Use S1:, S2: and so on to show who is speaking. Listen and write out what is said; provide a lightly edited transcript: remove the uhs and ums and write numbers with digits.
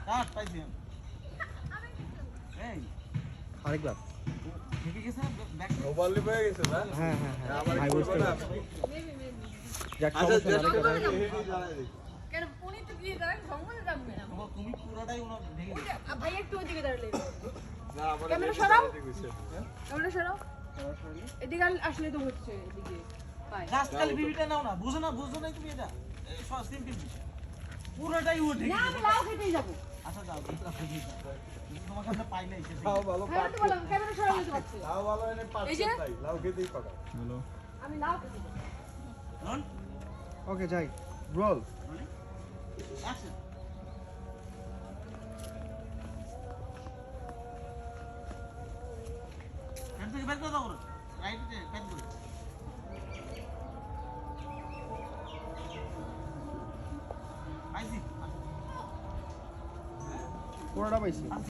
S1: কাট পাইছি এই
S2: আরেকবার
S1: ঠিকই গেছে না ব্যাক
S3: ওভারলি হয়ে গেছে না
S2: হ্যাঁ হ্যাঁ হ্যাঁ
S3: আবার
S2: ভাই
S3: একটু
S2: বুঝতে
S3: না
S2: পারছি। যাক
S3: আচ্ছা
S2: সমস্যা না, আরেকবার।
S3: হেডি জানাই দিই
S4: কেন উনি তো দিয়ে দেন সমস্যা যাবে না
S1: তুমি পুরোটাই ওনার ভেঙে দিছো
S4: ভাই একটু ওইদিকে দাঁড়ালে
S3: না আবার
S4: ক্যামেরা সরাও। আমরা সরাও এদিকে আসলে তো হচ্ছে এদিকে পাই
S1: রাস্তাল বিবিটা নাও না বুঝো না তুমি এটা এই সব সিম্পল বিষয় পুরোটাই ও ঢেকে
S4: না আমি লাউ খেতেই যাবো
S1: আচ্ছা যাও তোমার কাছে পাই নাই সে
S3: লাউ ভালো
S4: হ্যাঁ তো বললাম ক্যামেরা সরাও দিতে পারছি
S3: লাউ ভালো এনে
S4: এই যে?
S3: পাচ্ছেন তাই লাউ খেতেই পাকা
S4: আমি লাউ খেতে যাবো
S1: রন
S2: ওকে যাই রোল
S1: অ্যাকশন হ্যান্ড থেকে বের করে দাও রাইটে প্যান করে পাইছি
S2: পুরোটা পাইছি